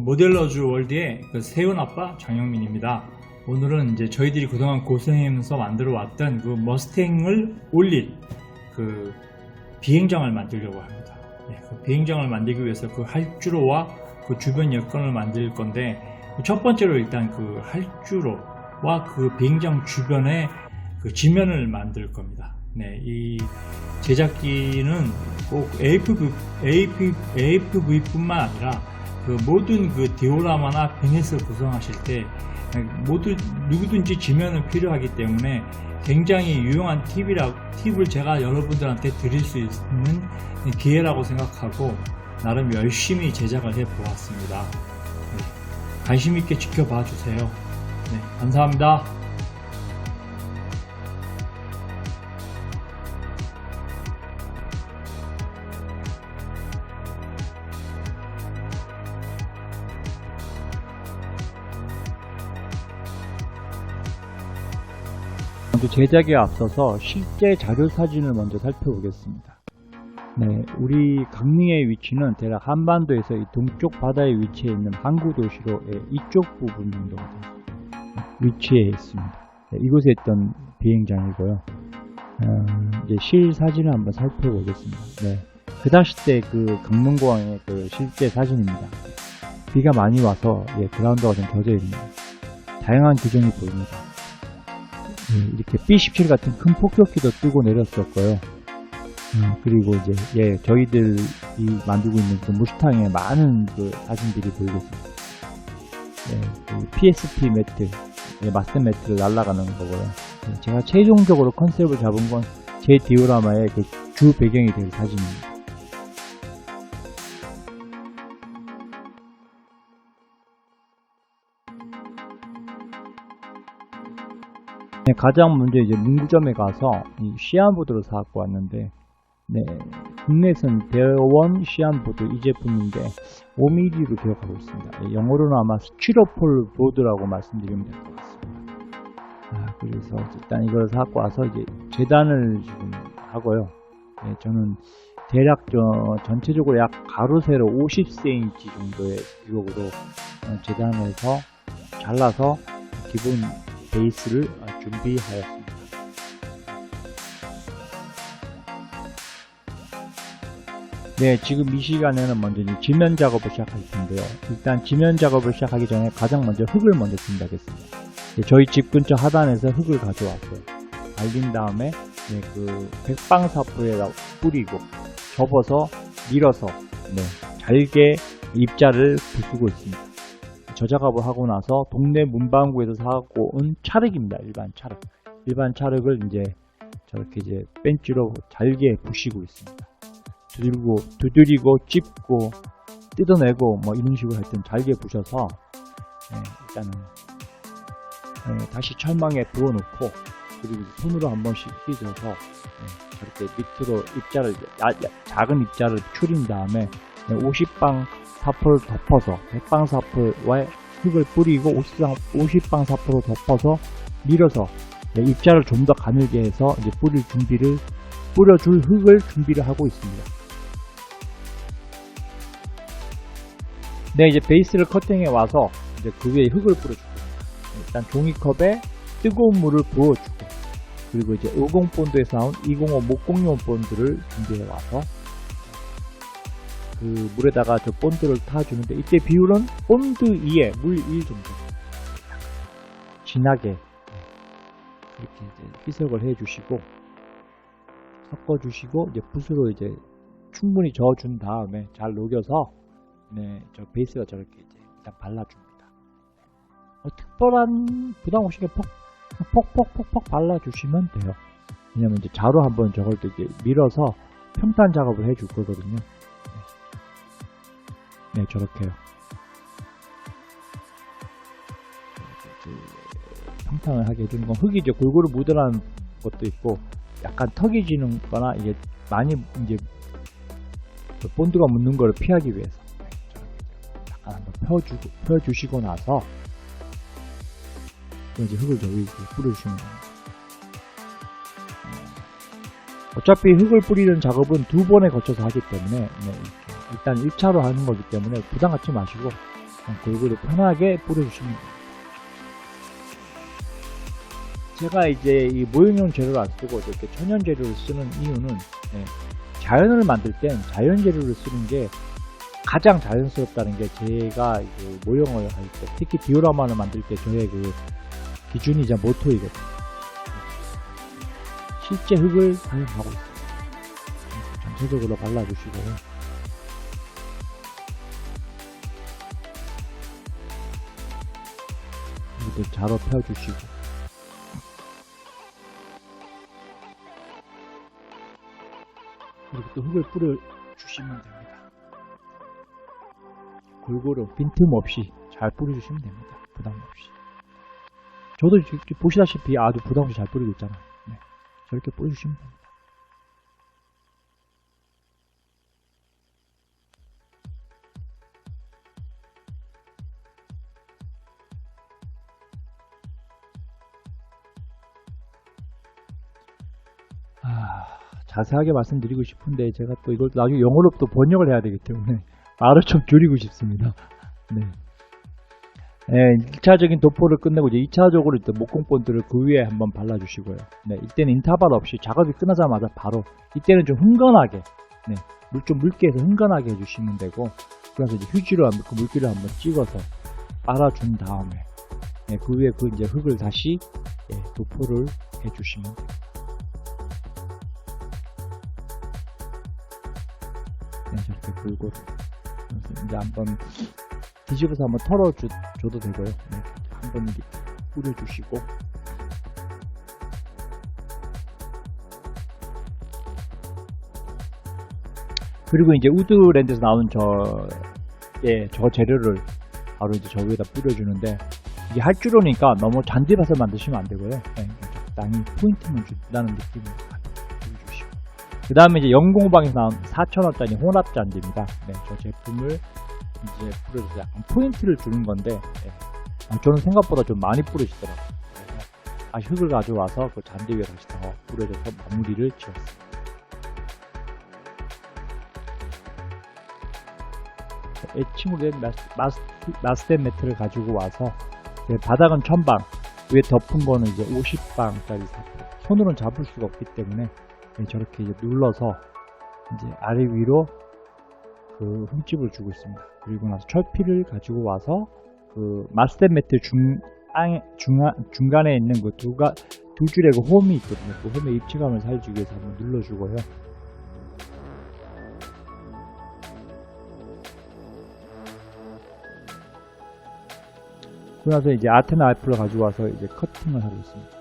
모델러즈 월드의 세운 아빠 장영민입니다. 오늘은 이제 저희들이 그동안 고생하면서 만들어 왔던 그 머스탱을 올릴 그 비행장을 만들려고 합니다. 그 비행장을 만들기 위해서 그 할주로와 그 주변 여건을 만들 건데, 첫 번째로 일단 그 할주로와 그 비행장 주변에 그 지면을 만들 겁니다. 이 제작기는 꼭 AFV뿐만 아니라 그 모든 그 디오라마나 비넷을 구성하실 때 누구든지 지면은 필요하기 때문에 굉장히 유용한 팁을 제가 여러분들한테 드릴 수 있는 기회라고 생각하고 나름 열심히 제작을 해 보았습니다. 관심 있게 지켜봐 주세요. 감사합니다. 제작에 앞서서 실제 자료 사진을 먼저 살펴보겠습니다. 우리 강릉의 위치는 대략 한반도에서 이 동쪽 바다에 위치해 있는 항구 도시로의 이쪽 부분 정도 위치해 있습니다. 이곳에 있던 비행장이고요. 이제 실 사진을 한번 살펴보겠습니다. 그 당시 때 그 강릉공항의 그 실제 사진입니다. 비가 많이 와서 그라운드가 좀 젖어 있는 다양한 규정이 보입니다. 이렇게 B-17 같은 큰 폭격기도 뜨고 내렸었고요. 그리고 이제 저희들이 만들고 있는 그 무스탕의 많은 그 사진들이 보이고 있습니다. 그 PSP 매트, 마스터 매트를 날아가는 거고요. 제가 최종적으로 컨셉을 잡은 건 제 디오라마의 그 주 배경이 될 사진입니다. 가장 먼저 이제 문구점에 가서 이 시안보드를 사갖고 왔는데, 국내에서는 대원 시안보드 이 제품인데 5mm로 기억하고 있습니다. 영어로는 아마 스티로폴 보드라고 말씀드리면 될 것 같습니다. 그래서 일단 이걸 사갖고 와서 이제 재단을 지금 하고요. 저는 대략 전체적으로 약 가로 세로 50cm 정도의 유격으로 재단해서 잘라서 기본 베이스를 준비하였습니다. 지금 이 시간에는 먼저 지면 작업을 시작할 텐데요. 일단 지면 작업을 시작하기 전에 가장 먼저 흙을 먼저 준비하겠습니다. 저희 집 근처 하단에서 흙을 가져왔어요. 말린 다음에 그 백방사포에다 뿌리고 접어서 밀어서 잘게 입자를 부수고 있습니다. 저 작업을 하고 나서 동네 문방구에서 사갖고 온 찰흙입니다. 일반 찰흙을 이제 저렇게 이제 벤치로 잘게 부시고 있습니다. 두드리고 찝고 뜯어내고 뭐 이런 식으로 하여튼 잘게 부셔서 일단은 다시 철망에 부어놓고, 그리고 손으로 한 번씩 휘저어서 저렇게 밑으로 입자를 작은 입자를 추린 다음에 50방 사포를 덮어서 백방사포와 흙을 뿌리고 50방 사포로 덮어서 밀어서 입자를 좀 더 가늘게 해서 이제 뿌려줄 흙을 준비를 하고 있습니다. 이제 베이스를 커팅해 와서 이제 그 위에 흙을 뿌려주고, 일단 종이컵에 뜨거운 물을 부어주고, 그리고 이제 50 본드에서 나온 205 목공용 본드를 준비해 와서 그 물에다가 저 본드를 타주는데, 이때 비율은 본드 2에 물 1 정도 진하게 이렇게 이제 희석을 해주시고 섞어주시고, 이제 붓으로 이제 충분히 저어준 다음에 잘 녹여서 저 베이스가 저렇게 이제 일단 발라줍니다. 특별한 부담 없이 퍽퍽퍽퍽 발라주시면 돼요. 왜냐면 이제 자로 한번 저걸 또 이제 밀어서 평탄 작업을 해줄 거거든요. 저렇게요. 평탄을 하게 해주는 건 흙이 이제 골고루 묻어나는 것도 있고, 약간 턱이 지는 거나 이게 많이 이제 본드가 묻는 거를 피하기 위해서 약간 한번 펴주시고 나서 이제 흙을 저기 뿌려주시면 됩니다. 어차피 흙을 뿌리는 작업은 2번에 거쳐서 하기 때문에 일단 1차로 하는 거기 때문에 부담 갖지 마시고 골고루 편하게 뿌려주시면 됩니다. 제가 이제 이 모형용 재료를 안 쓰고 이렇게 천연 재료를 쓰는 이유는 자연을 만들 땐 자연 재료를 쓰는 게 가장 자연스럽다는 게 제가 이제 모형을 할 때, 특히 디오라마를 만들 때 저의 그 기준이자 모토이거든요. 실제 흙을 사용하고 있습니다. 전체적으로 발라주시고요. 여기도 자로 펴주시고. 그리고 또 흙을 뿌려주시면 됩니다. 골고루 빈틈없이 잘 뿌려주시면 됩니다. 부담없이. 저도 보시다시피 아주 부담없이 잘 뿌리고 있잖아요. 네. 저렇게 뿌려주시면 됩니다. 자세하게 말씀드리고 싶은데 제가 또 이걸 나중에 영어로 또 번역을 해야 되기 때문에 말을 좀 줄이고 싶습니다. 네. 1차적인 도포를 끝내고 이제 2차적으로 목공 본드를 그 위에 한번 발라주시고요. 네, 이때는 인터벌 없이 작업이 끝나자마자 바로 이때는 좀 흥건하게 물 좀 묽게 해서 흥건하게 해주시면 되고, 그래서 이제 휴지로 그 물기를 한번 찍어서 빨아준 다음에 그 위에 그 이제 흙을 다시 도포를 해주시면 됩니다. 저렇게 골고루 이제 한번 뒤집어서 한번 털어줘도 되고요. 한번 뿌려주시고, 그리고 이제 우드랜드에서 나온 저 재료를 바로 이제 저 위에다 뿌려주는데, 이게 할주로니까 너무 잔디밭을 만드시면 안 되고요. 적당히 포인트만 준다는 느낌으로 뿌려주시고, 그 다음에 이제 영공방에서 나온 4,000원짜리 혼합 잔디입니다. 저 제품을 이제 뿌려서 약간 포인트를 주는 건데, 저는 생각보다 좀 많이 뿌려지더라고요. 그래서 다시 흙을 가져와서 그 잔디 위에 다시 더 뿌려줘서 마무리를 지었습니다. 애칭으로 된 마스덴 매트를 가지고 와서 바닥은 1000방, 위에 덮은 거는 이제 50방짜리 사포. 손으로는 잡을 수가 없기 때문에 저렇게 이제 눌러서 이제 아래 위로 그 흠집을 주고 있습니다. 그리고 나서 철피를 가지고 와서 그 마스덴 매트 중간에 있는 그 두 줄의 그 홈이 있거든요. 그 홈의 입체감을 살리기 위해서 한번 눌러주고요. 그러고 나서 이제 아테나 알프를 가지고 와서 이제 커팅을 하고 있습니다.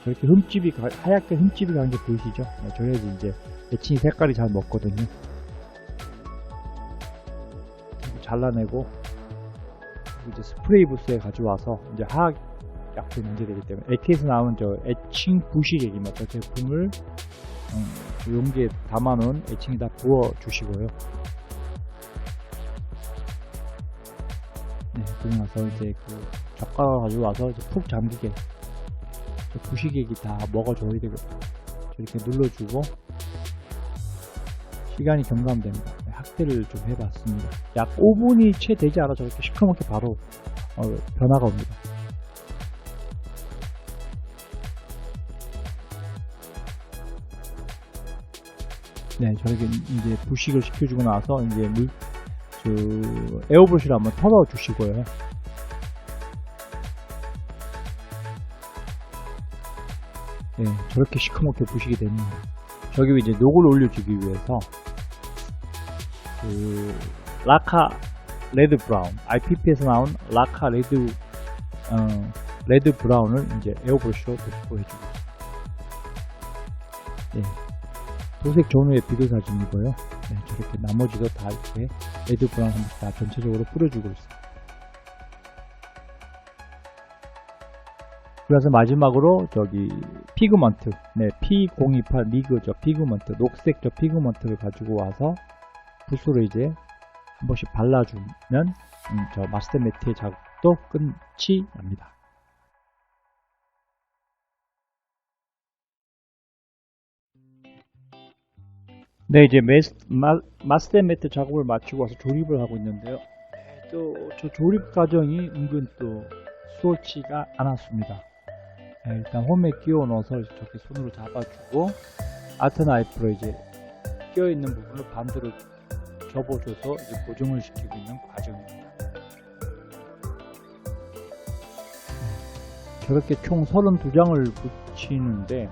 저렇게 흠집이 하얗게 흠집이 가는 게 보이시죠? 저래야지 이제 애칭이 색깔이 잘 먹거든요. 잘라내고 이제 스프레이 부스에 가져와서 이제 화학 약품이 문제되기 때문에 AK에서 나온 저 애칭 부시객입니다. 저 제품을 용기에 담아놓은 애칭에다 부어 주시고요. 그러고 나서 이제 그 젓가락을 가져와서 이제 푹 잠기게 저 부시객이 다 먹어줘야 되거든요. 이렇게 눌러주고 시간이 경감됩니다. 확대를 좀 해봤습니다. 약 5분이 채 되지 않아 저렇게 시커멓게 바로 변화가 옵니다. 저렇게 이제 부식을 시켜주고 나서 이제 에어브러시를 한번 털어주시고요. 저렇게 시커멓게 부식이 됩니다. 저기 이제 녹을 올려주기 위해서 그 라카 레드 브라운, IPP에서 나온 라카 레드 브라운을 이제 에어브러시로 도포해주고 있습니다. 도색 전후의 비교 사진이고요. 저렇게 나머지도 다 이렇게 레드 브라운 한번 다 전체적으로 뿌려주고 있습니다. 그래서 마지막으로 저기 피그먼트, P028 리그 저 피그먼트, 녹색 저 피그먼트를 가지고 와서 붓으로 이제 한 번씩 발라주면 저 마스덴 매트의 작업도 끝이 납니다. 이제 마스덴 매트 작업을 마치고 와서 조립을 하고 있는데요. 또 저 조립 과정이 은근 또 수월치가 않았습니다. 네, 일단 홈에 끼워 넣어서 저렇게 손으로 잡아주고 아트 나이프로 이제 끼어 있는 부분을 반대로 접어줘서 이제 고정을 시키고 있는 과정입니다. 저렇게 총 32장을 붙이는데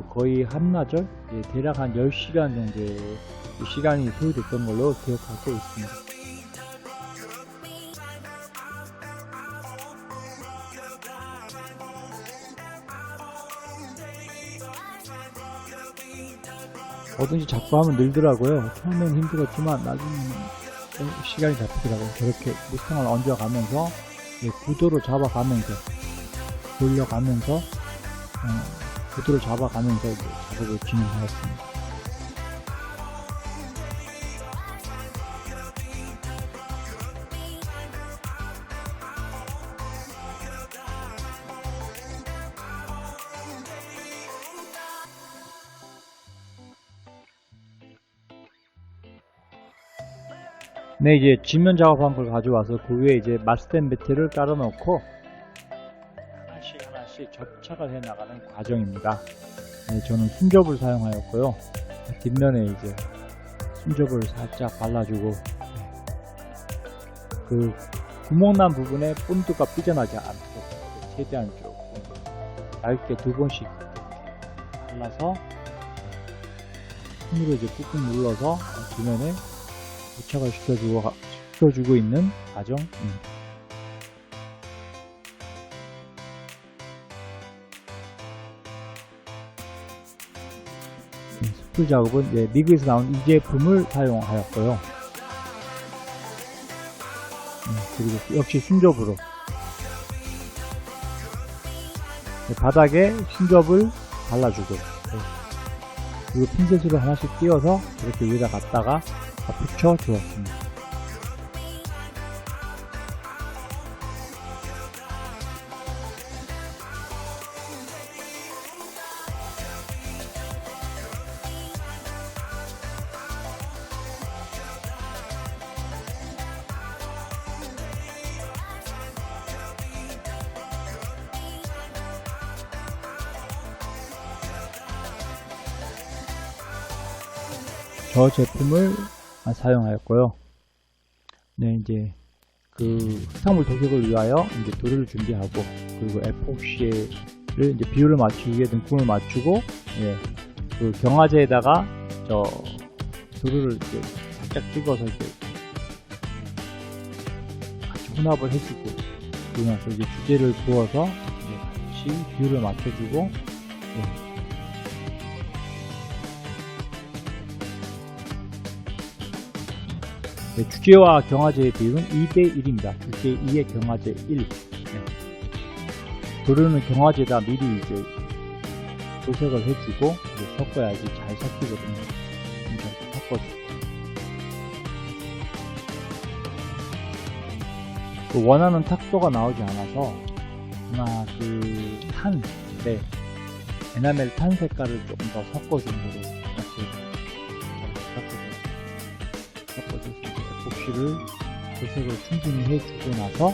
거의 한나절, 대략 한 10시간 정도의 시간이 소요됐던 걸로 기억하고 있습니다. 뭐든지 자꾸 하면 늘더라고요. 처음엔 힘들었지만 나중에는 시간이 잡히더라고요. 저렇게 무스탕을 얹어가면서 구도를 잡아가면서 돌려가면서 구도를 잡아가면서 이제 작업을 진행하였습니다. 네, 이제 지면 작업한 걸 가져와서 그 위에 이제 마스텐 매트를 깔아놓고 하나씩 접착을 해 나가는 과정입니다. 네, 저는 순접을 사용하였고요. 뒷면에 이제 순접을 살짝 발라주고 그 구멍난 부분에 본드가 삐져나지 않도록 최대한 조금 얇게 2번씩 발라서 손으로 이제 꾹꾹 눌러서 뒷면에 부착을 시켜주고 있는 과정입니다. 스풀 작업은 미국에서 나온 이 제품을 사용하였고요. 그리고 역시 순접으로 바닥에 순접을 발라주고 그리고 핀셋으로 하나씩 띄워서 이렇게 위에다 갖다가 붙여 주었습니다. 저 제품을 사용하였고요. 네, 이제 그 흙탕물 도색을 위하여 이제 도료를 준비하고 그리고 에폭시를 이제 비율을 맞추기 위해 등분을 맞추고 그 경화제에다가 저 도료를 이제 살짝 찍어서 이제 같이 혼합을 해주고 그리고 나서 이제 주제를 부어서 이제 같이 비율을 맞춰주고 주제와 경화제의 비율은 2대1입니다. 주제 2에 경화제 1. 도료는 경화제에다 미리 이제 도색을 해주고 이제 섞어야지 잘 섞이거든요. 이렇게 섞어주고. 그 원하는 탁도가 나오지 않아서 아마 그 에나멜 탄 색깔을 조금 더 섞어준 거로 이렇게 에폭시를 도색을 충분히 해주고 나서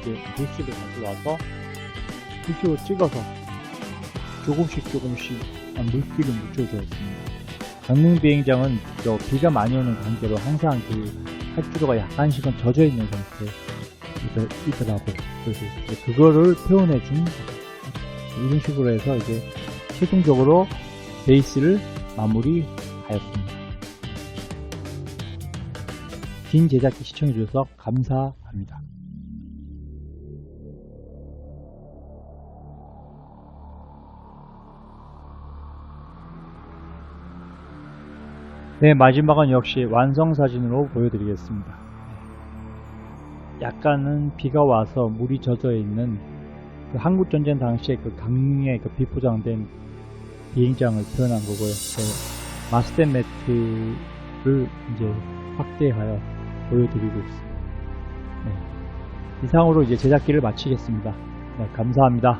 이제 부스를 가져와서 부스로 찍어서 조금씩 물기를 묻혀주었습니다. 강릉 비행장은 비가 많이 오는 관계로 항상 그 활주로가 약간씩은 젖어 있는 상태이더라고요. 그래서 이제 그거를 표현해준 이런 식으로 해서 이제 최종적으로 베이스를 마무리하였습니다. 긴 제작기 시청해주셔서 감사합니다. 네, 마지막은 역시 완성사진으로 보여드리겠습니다. 약간은 비가 와서 물이 젖어 있는 그 한국전쟁 당시에 그 강릉에 그 비포장된 비행장을 표현한 거고요. 마스텐 매트를 이제 확대하여 보여드리고 있습니다. 이상으로 이제 제작기를 마치겠습니다. 네, 감사합니다.